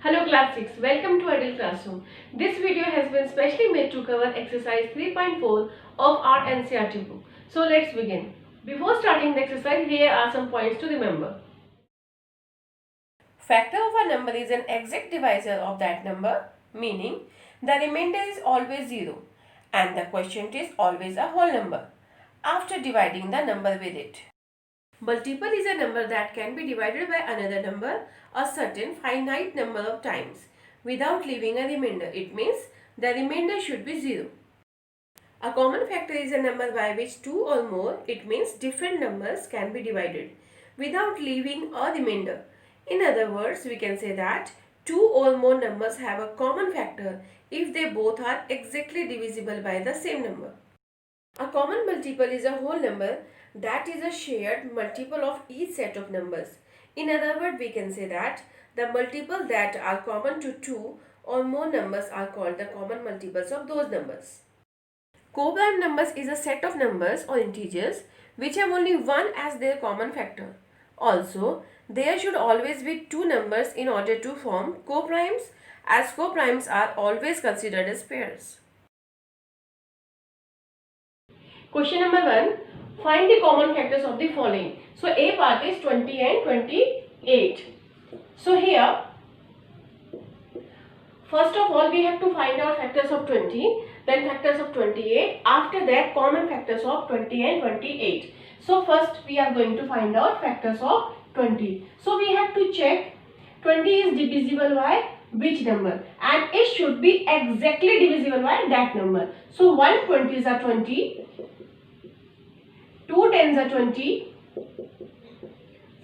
Hello class 6, welcome to Ideal Classroom. This video has been specially made to cover exercise 3.4 of our NCERT book. So let's begin. Before starting the exercise, here are some points to remember. Factor of a number is an exact divisor of that number, meaning the remainder is always 0 and the quotient is always a whole number after dividing the number with it. Multiple is a number that can be divided by another number a certain finite number of times without leaving a remainder. It means the remainder should be 0. A common factor is a number by which two or more, it means different numbers, can be divided without leaving a remainder. In other words, we can say that two or more numbers have a common factor if they both are exactly divisible by the same number. A common multiple is a whole number that is a shared multiple of each set of numbers. In other words, we can say that the multiples that are common to two or more numbers are called the common multiples of those numbers. Co-prime numbers is a set of numbers or integers which have only one as their common factor. Also, there should always be two numbers in order to form co-primes, as co-primes are always considered as pairs. Question number 1. Find the common factors of the following. So A part is 20 and 28. So here, first of all, we have to find out factors of 20, then factors of 28. After that, common factors of 20 and 28. So first we are going to find out factors of 20. So we have to check 20 is divisible by which number, and it should be exactly divisible by that number. So 1 20s are 20. 2 10s are 20,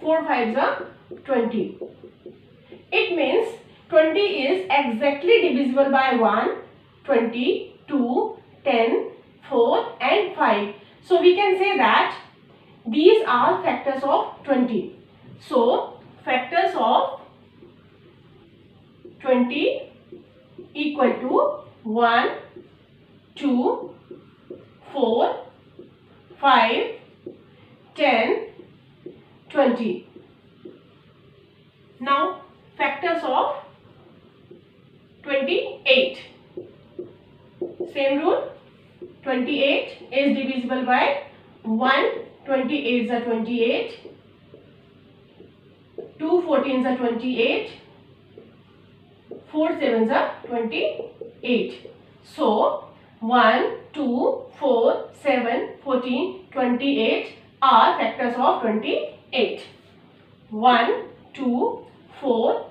4 5s are 20. It means 20 is exactly divisible by 1, 20, 2, 10, 4 and 5. So we can say that these are factors of 20. So factors of 20 equal to 1, 2, 4, 5, 10, 20. Now factors of 28. Same rule. 28 is divisible by 1, 28s are 28, 2 14s are 28, 4 7s are 28. So 1, 2, 4, 7, 14, 28 are factors of 28. 1, 2, 4,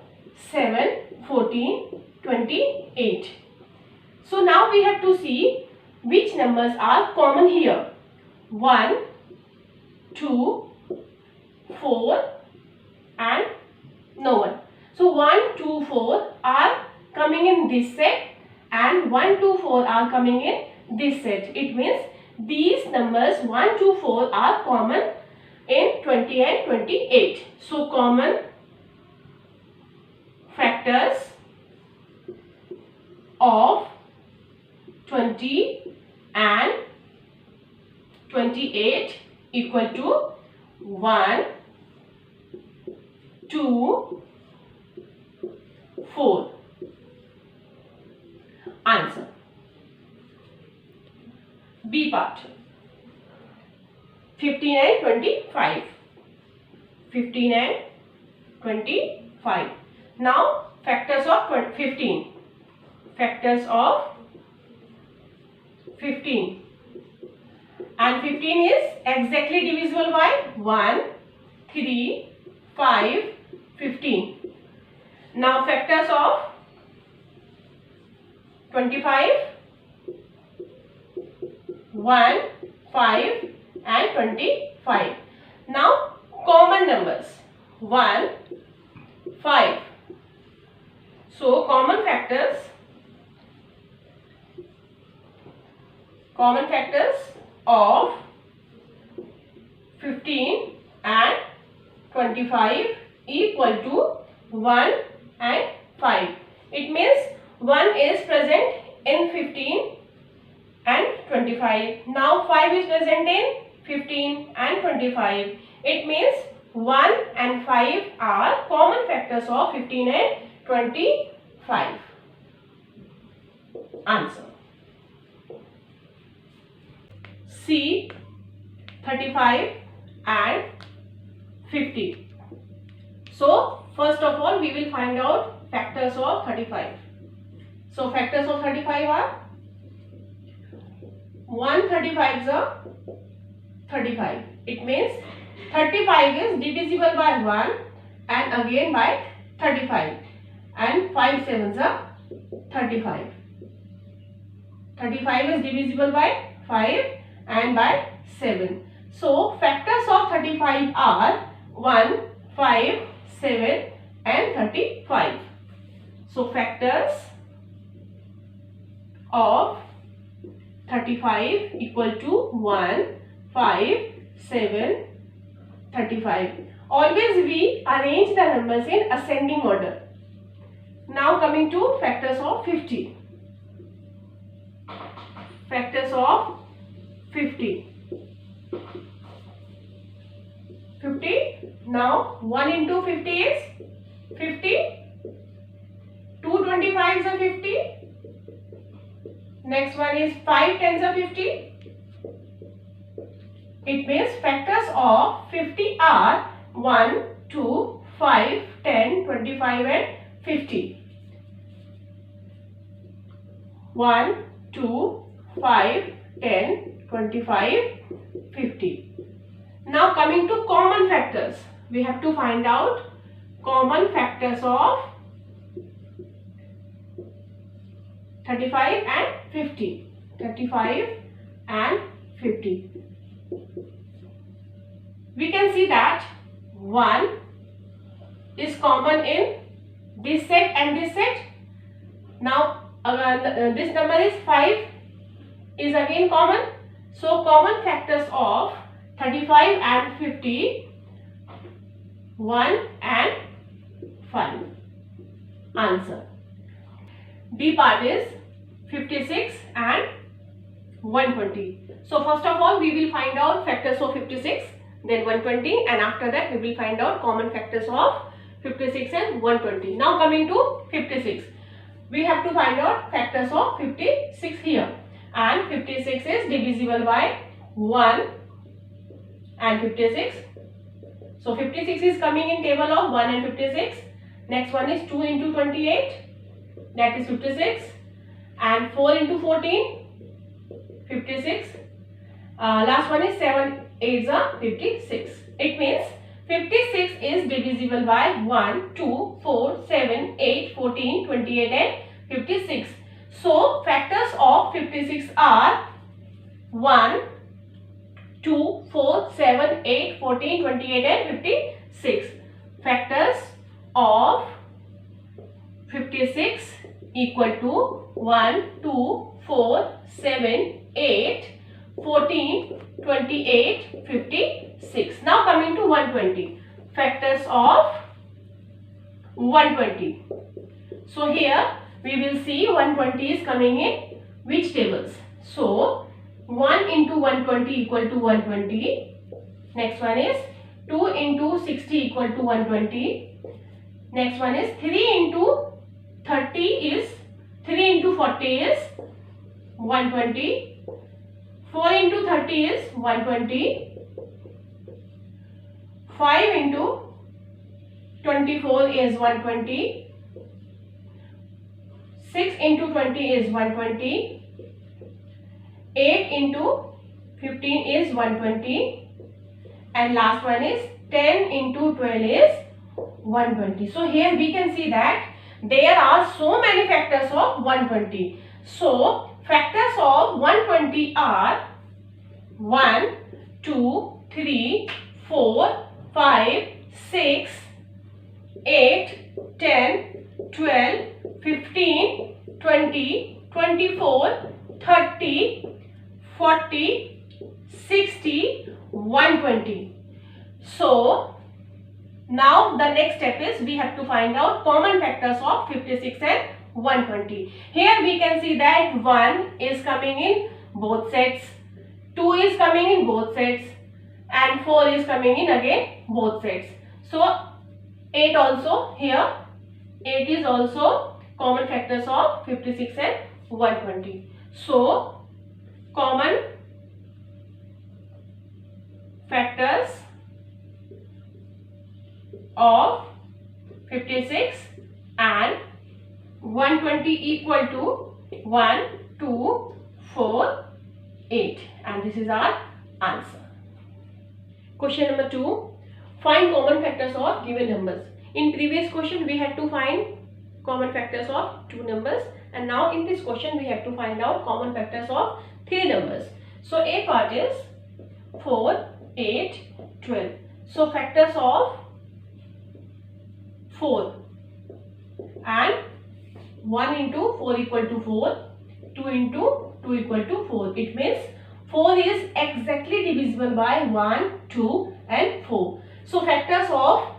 7, 14, 28. So now we have to see which numbers are common here. 1, 2, 4 and no one. So 1, 2, 4 are coming in this set and 1, 2, 4 are coming in this set. It means these numbers 1, 2, 4 are common in 20 and 28. So common factors of 20 and 28 equal to 1, 2, 4. Answer. B part. 15 and 25. 15 and 25. Now factors of 15. Factors of 15. And 15 is exactly divisible by 1, 3, 5, 15. Now factors of 25, 1, 5 and 25. Now common numbers 1, 5. So common factors of 15 and 25 equal to 1 and 5. It means 1 is present in 15 and 25. Now 5 is present in 15 and 25. It means 1 and 5 are common factors of 15 and 25. Answer. C. 35 and 50. So first of all we will find out factors of 35. So factors of 35 are 1 35 is a 35. It means 35 is divisible by 1 and again by 35, and 5 sevens are 35. 35 is divisible by 5 and by 7. So factors of 35 are 1, 5, 7 and 35. So factors of 35 equal to 1, 5, 7, 35. Always we arrange the numbers in ascending order. Now coming to factors of 50. Factors of 50. 50. Now 1 into 50 is 50. 2 25s are 50. Next one is 5 tens are 50. It means factors of 50 are 1, 2, 5, 10, 25 and 50. 1, 2, 5, 10, 25, 50. Now coming to common factors. We have to find out common factors of 35 and 50. 35 and 50. We can see that 1 is common in this set and this set. Now this number is 5 is again common. So common factors of 35 and 50, 1 and 5. Answer. B part is 56 and 120. So first of all we will find out factors of 56, then 120, and after that we will find out common factors of 56 and 120. Now coming to 56. We have to find out factors of 56 here, and 56 is divisible by 1 and 56. So 56 is coming in table of 1 and 56. Next one is 2 into 28, that is 56, and 4 into 14, 56. Last one is 7 8s are 56. It means 56 is divisible by 1, 2, 4, 7, 8, 14, 28 and 56. So factors of 56 are 1, 2, 4, 7, 8, 14, 28 and 56. Factors of 56 equal to 1, 2, 4, 7, 8, 14, 28, 56. Now coming to 120. Factors of 120. So here we will see 120 is coming in which tables. So 1 into 120 equal to 120. Next one is 2 into 60 equal to 120. Next one is 3 into 30 is 3 into 40 is 120. 4 into 30 is 120. 5 into 24 is 120. 6 into 20 is 120. 8 into 15 is 120. And last one is 10 into 12 is 120. So here we can see that there are so many factors of 120. So factors of 120 are 1, 2, 3, 4, 5, 6, 8, 10, 12, 15, 20, 24, 30, 40, 60, 120. So now the next step is we have to find out common factors of 56 and 120. Here we can see that 1 is coming in both sets, 2 is coming in both sets, and 4 is coming in again both sets. So 8 also here 8 is also common factors of 56 and 120. So, common factors of 56 and 120 equal to 1, 2, 4, 8, and this is our answer. Question number 2. Find common factors of given numbers. In previous question we had to find common factors of 2 numbers, and now in this question we have to find out common factors of 3 numbers. So A part is 4, 8, 12. So factors of 4, and 1 into 4 equal to 4, 2 into 2 equal to 4. It means 4 is exactly divisible by 1, 2 and 4. So factors of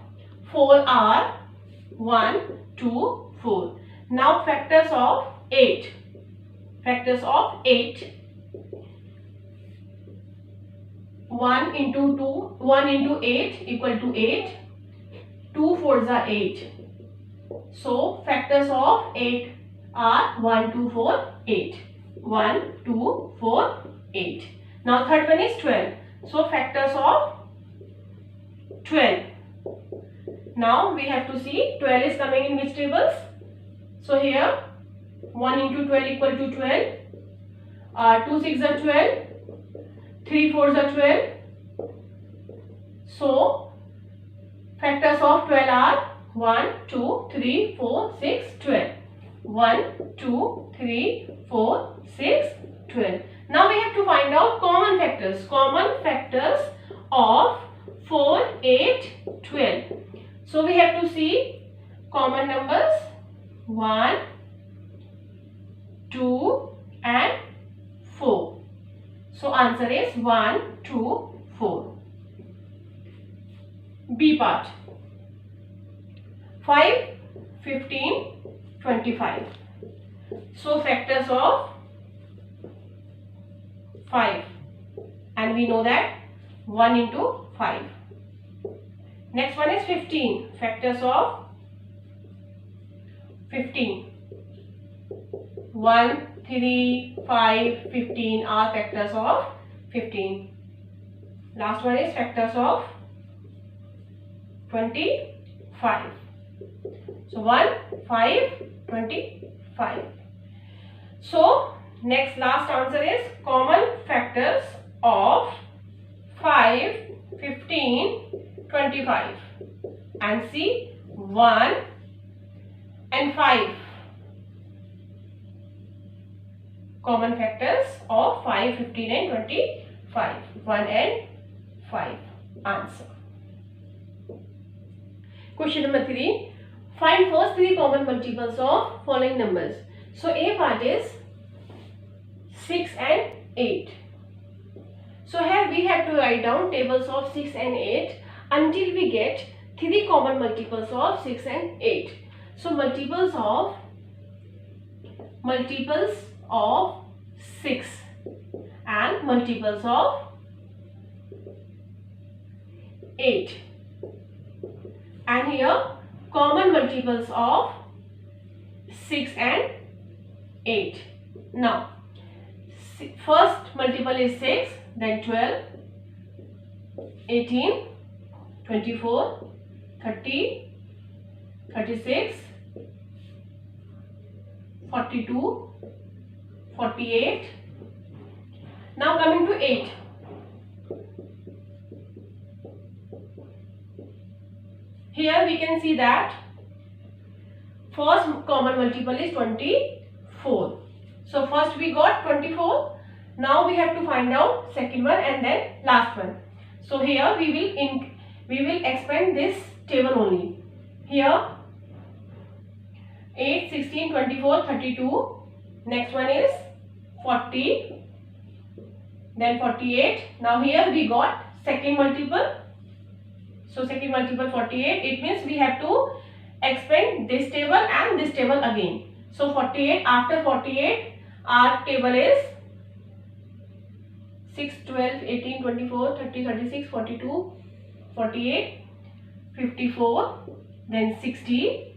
4 are 1, 2, 4. Now factors of 8. Factors of 8. 1 into 2, 1 into 8 equal to 8. 2 fours are 8. So factors of 8 are 1, 2, 4, 8. 1, 2, 4, 8. Now third one is 12. So factors of 12. Now we have to see 12 is coming in which tables. So here 1 into 12 equal to 12. 2 6 are 12. 3 4s are 12. So factors of 12 are 1, 2, 3, 4, 6, 12. 1, 2, 3, 4, 6, 12. Now we have to find out common factors. Common factors of 4, 8, 12. So we have to see common numbers 1, 2 and 4. So answer is 1, 2, 4. B part. 5, 15, 25. So factors of 5, and we know that 1 into 5. Next one is 15. Factors of 15. 1, 3, 5, 15 are factors of 15. Last one is factors of 25. So 1, 5, 25. So next last answer is common factors of 5, 15, 25. And see 1 and 5. Common factors of 5, 15 and 25. 1 and 5. Answer. Question number 3. Find first 3 common multiples of following numbers. So A part is 6 and 8. So here we have to write down tables of 6 and 8 until we get 3 common multiples of 6 and 8. So multiples of 6 and multiples of 8. And here common multiples of 6 and 8. Now first multiple is 6, then 12, 18, 24, 30, 36, 42, 48. Now coming to 8. Here we can see that first common multiple is 24. So first we got 24. Now we have to find out second one and then last one. So here we will expand this table only. Here 8, 16, 24, 32. Next one is 40. Then 48. Now here we got second multiple. So second multiple 48. It means we have to expand this table and this table again. So 48. After 48 our table is 6, 12, 18, 24, 30, 36, 42, 48, 54, then 60,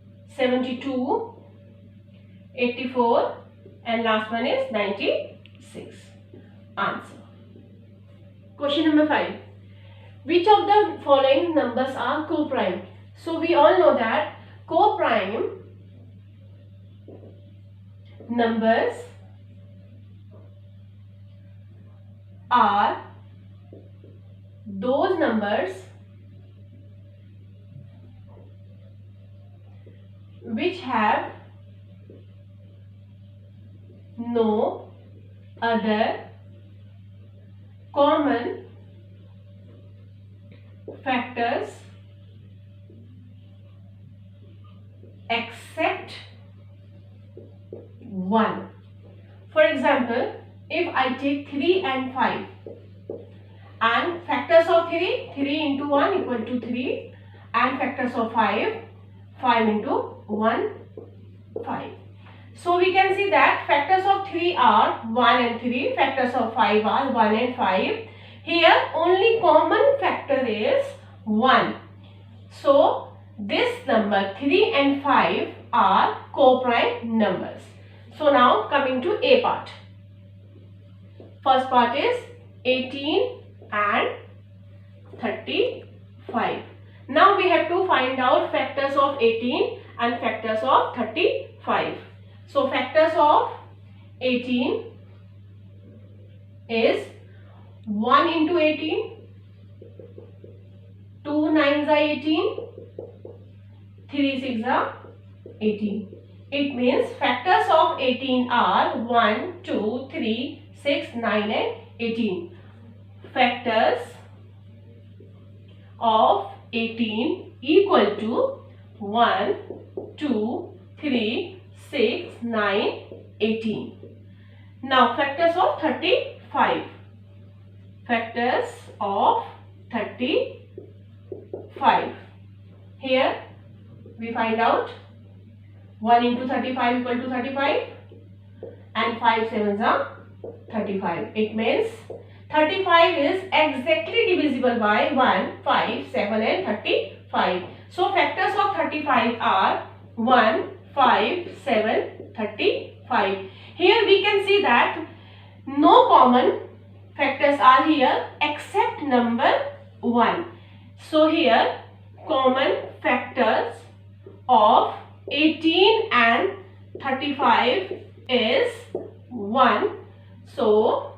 72, 84 and last one is 96. Answer. Question number 5. Which of the following numbers are co-prime? So we all know that co-prime numbers are those numbers which have no other common factors except 1. For example, if I take 3 and 5 and factors of 3 into 1 equal to 3 and factors of 5 into 1, 5. So we can see that factors of 3 are 1 and 3, factors of 5 are 1 and 5. Here only common factor is 1. So this number 3 and 5 are co-prime numbers. So now coming to A part. First part is 18 and 35. Now we have to find out factors of 18 and factors of 35. So factors of 18 is 1 into 18, 2 9s are 18, 3 6 are 18. It means factors of 18 are 1, 2, 3, 6, 9 and 18. Factors of 18 equal to 1, 2, 3, 6, 9, 18. Now factors of 35. Factors of 35. Here we find out 1 into 35 equal to 35 and 5 sevens are 35. It means 35 is exactly divisible by 1, 5, 7 and 35. So factors of 35 are 1, 5, 7, 35. Here we can see that no common factors are here except number 1. So here common factors of 18 and 35 is 1. So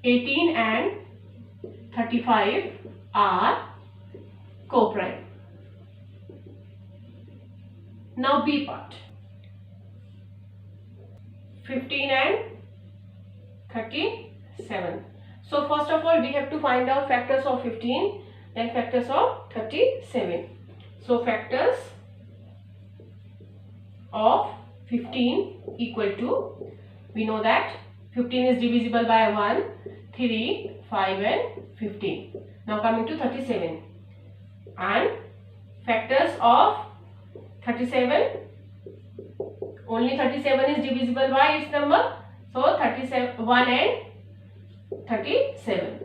18 and 35 are co-prime. Now B part. 15 and 37. So first of all we have to find out factors of 15, then factors of 37. So factors of 15 equal to, we know that 15 is divisible by 1, 3, 5 and 15. Now coming to 37. And factors of 37, only 37 is divisible by its number. So 37, 1 and 37.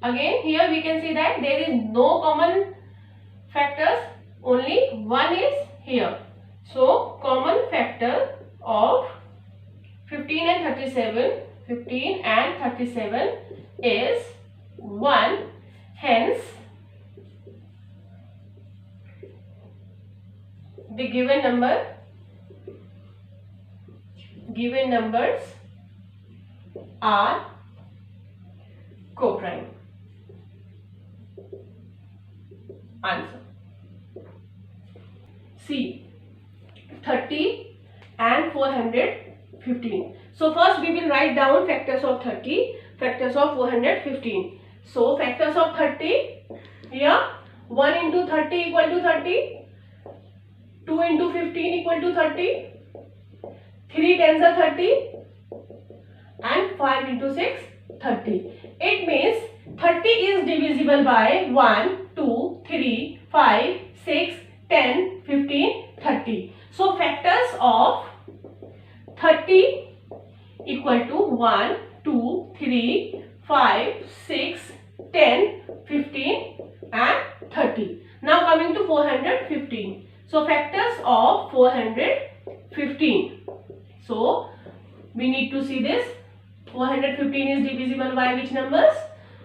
Again here we can see that there is no common factors, only 1 is here. So common factor of 15 and 37, 15 and 37 is 1. Hence the given numbers are co-prime. Answer. C. 30 and 415. So first we will write down factors of 30, factors of 415. So factors of 30, here 1 into 30 equal to 30, 2 into 15 equal to 30, 3 tens are 30 and 5 into 6, 30. It means 30 is divisible by 1, 2, 3, 5, 6, 10, 15, 30. So factors of 30 equal to 1, 2, 3, 5, 6, 10, 15 and 30. 415. So factors of 415. So we need to see this. 415 is divisible by which numbers?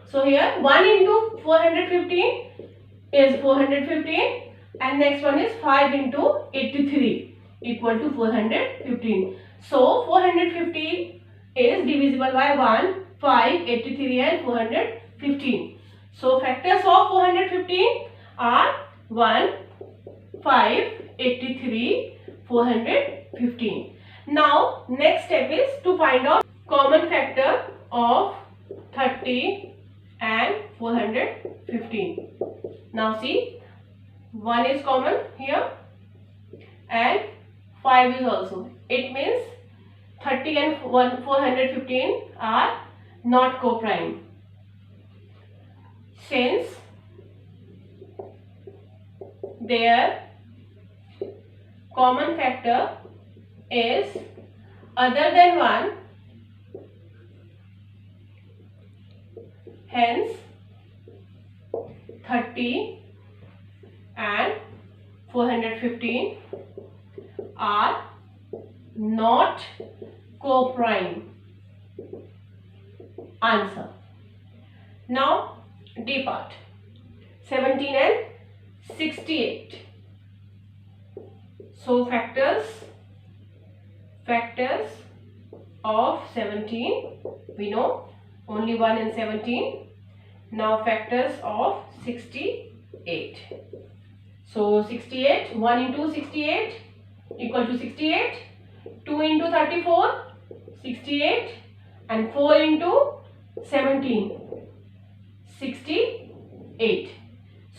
So here 1 into 415 is 415 and next one is 5 into 83 equal to 415. So 415 is divisible by 1, 5, 83 and 415. So factors of 415 are 1, 5, 83, 415. Now next step is to find out common factor of 30 and 415. Now see, 1 is common here and 5 is also. It means 30 and 415 are not co-prime. Since their common factor is other than 1, hence 30 and 415 are not co-prime. Answer. Now D part, 17 and 68. So factors of 17, we know only 1 in 17. Now factors of 68. So 68, 1 into 68 equal to 68, 2 into 34, 68 and 4 into 17, 68.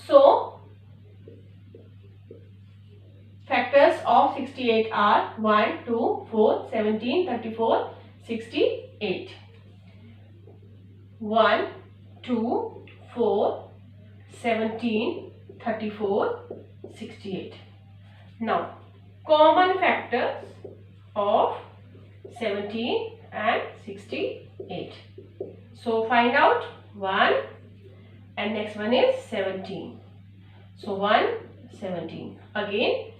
So factors of 68 are 1, 2, 4, 17, 34, 68. 1, 2, 4, 17, 34, 68. Now common factors of 17 and 68. So find out 1 and next one is 17. So 1, 17. Again,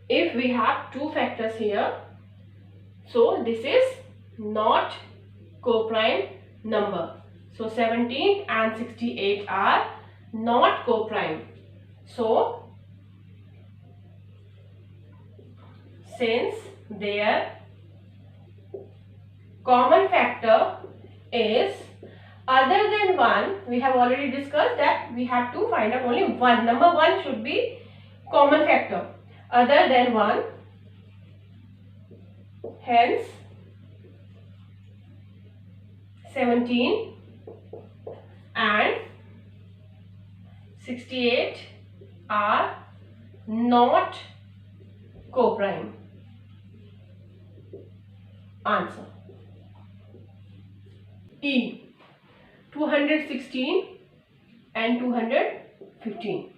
if we have two factors here, so this is not co-prime number. So 17 and 68 are not co-prime. So since their common factor is other than 1, we have already discussed that we have to find out only one. Number 1 should be common factor. Other than 1, hence 17 and 68 are not co-prime. Answer. E. 216 and 215.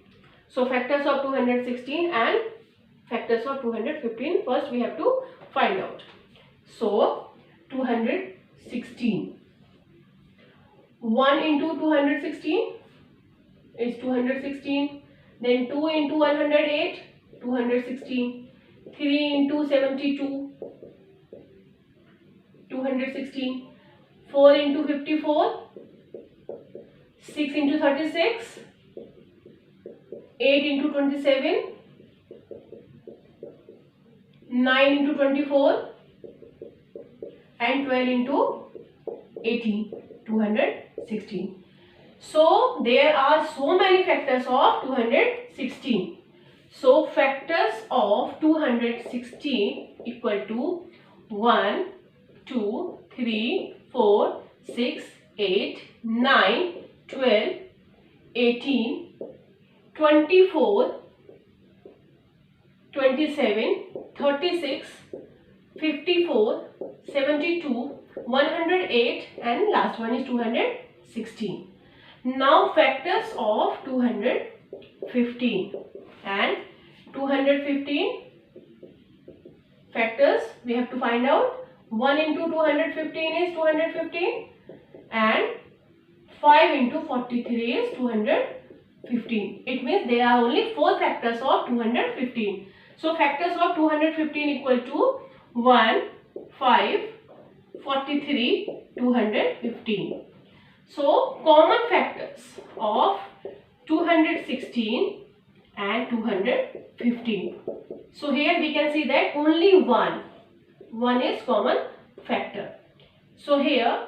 So factors of 216 and factors of 215, first we have to find out. So 216, 1 into 216 is 216, then 2 into 108, 216, 3 into 72, 216, 4 into 54, 6 into 36, 8 into 27, 9 into 24 and 12 into 18, 216. So there are so many factors of 216. So factors of 216 equal to 1, 2, 3, 4, 6, 8, 9, 12, 18, 24, 27, 36, 54, 72, 108 and last one is 216. Now factors of 215 and 215 factors we have to find out. 1 into 215 is 215 and 5 into 43 is 215. 215. It means there are only 4 factors of 215. So factors of 215 equal to 1, 5, 43, 215. So common factors of 216 and 215. So here we can see that only one is common factor. So here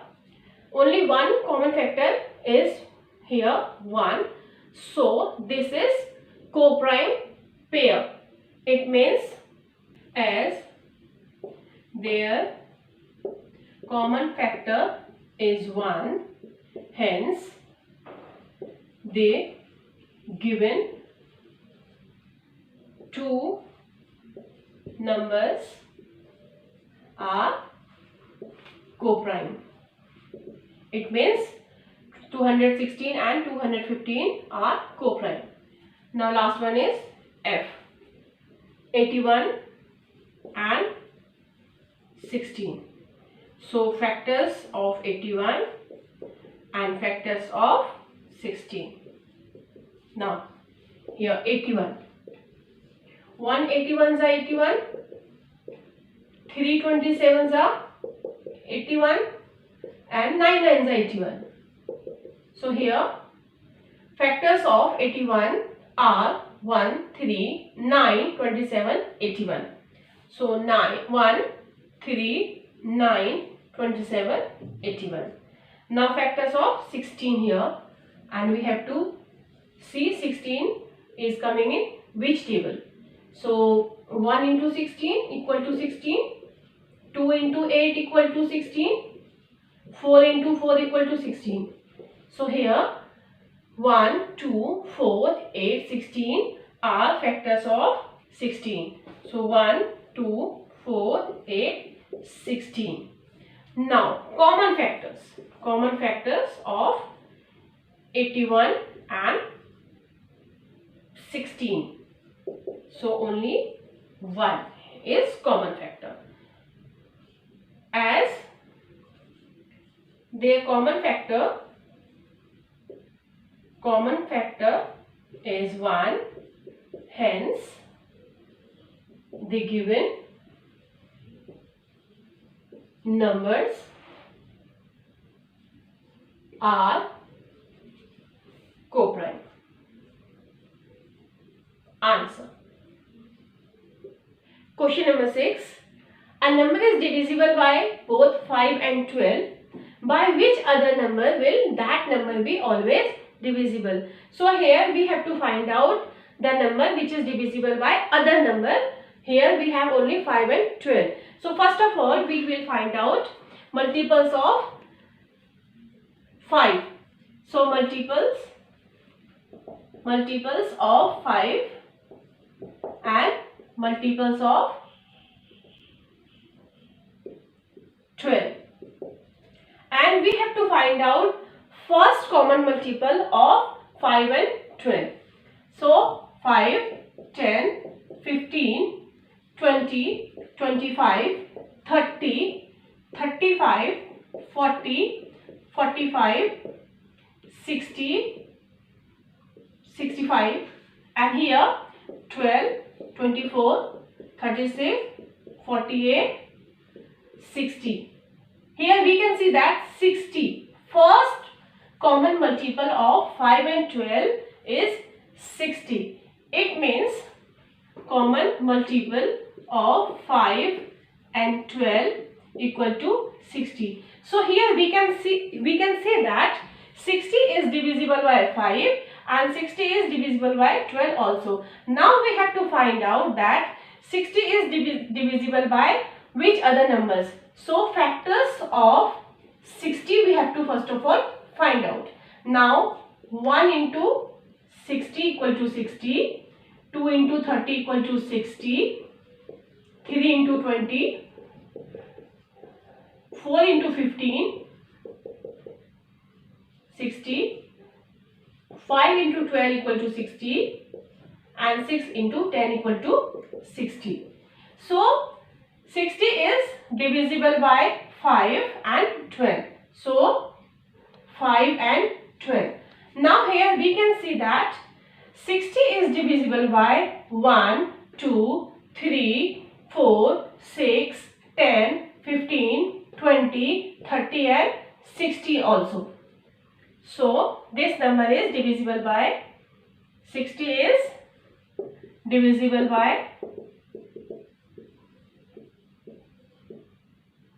only one common factor is here 1. So this is co-prime pair. It means as their common factor is 1, hence they given two numbers are co-prime. It means 216 and 215 are co-prime. Now last one is F. 81 and 16. So factors of 81 and factors of 16. Now here 81. 181s are 81. 327s are 81 and 99s are 81. So here factors of 81 are 1, 3, 9, 27, 81. So 1, 3, 9, 27, 81. Now factors of 16 here, and we have to see 16 is coming in which table. So 1 into 16 equal to 16, 2 into 8 equal to 16, 4 into 4 equal to 16. So here 1, 2, 4, 8, 16 are factors of 16. So 1, 2, 4, 8, 16. Now common factors of 81 and 16. So only 1 is common factor. As their common factor is 1, hence the given numbers are co-prime. Answer. Question number 6. A number is divisible by both 5 and 12. By which other number will that number be always divisible? So here we have to find out the number which is divisible by other number. Here we have only 5 and 12. So first of all we will find out multiples of 5. So multiples of 5 and multiples of 12. And we have to find out first common multiple of 5 and 12. So 5, 10, 15, 20, 25, 30, 35, 40, 45, 60, 65, and here 12, 24, 36, 48, 60. Here we can see that 60. First common multiple of 5 and 12 is 60. It means common multiple of 5 and 12 equal to 60. So here we can say that 60 is divisible by 5 and 60 is divisible by 12 also. Now we have to find out that 60 is divisible by which other numbers. So factors of 60 we have to first of all find out. Now 1 into 60 equal to 60, 2 into 30 equal to 60, 3 into 20, 4 into 15, 60, 5 into 12 equal to 60 and 6 into 10 equal to 60. So 60 is divisible by 5 and 12. So 5 and 12. Now here we can see that 60 is divisible by 1, 2, 3, 4, 6, 10, 15, 20, 30 and 60 also. So this number is divisible by 60 is divisible by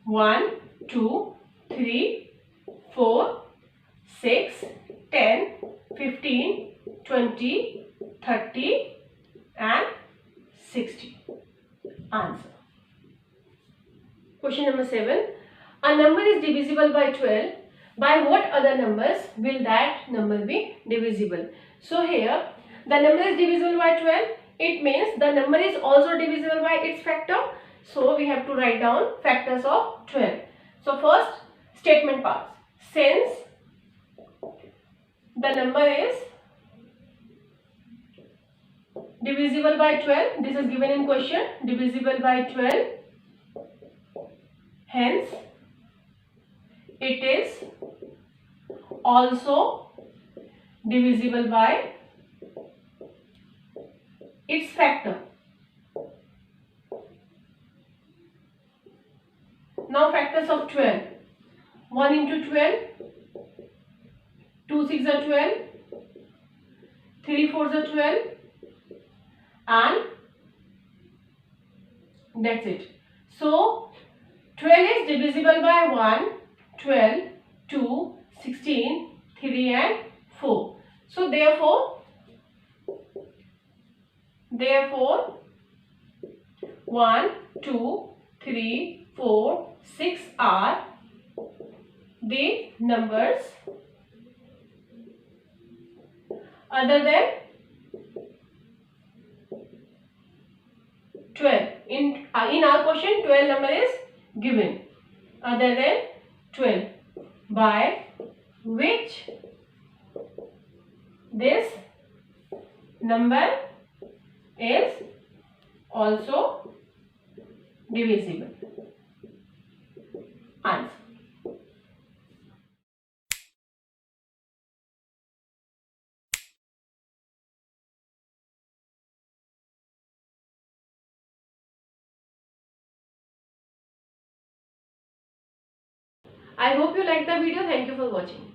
1, 2, 3, 4, 6, 10, 15, 20, 30 and 60. Answer. Question number 7. A number is divisible by 12. By what other numbers will that number be divisible? So here the number is divisible by 12. It means the number is also divisible by its factor. So we have to write down factors of 12. So first statement parts. Since the number is divisible by 12, this is given in question, divisible by 12, hence it is also divisible by its factor. Now factors of 12. 1 into 12, 2 6 are 12, 3 4 are 12 and that's it. So 12 is divisible by 1, 12, 2, 16, 3 and 4. So therefore 1, 2, 3, 4, 6 are the numbers other than 12. In our question 12 number is given, other than 12, by which this number is also divisible. Answer. I hope you liked the video. Thank you for watching.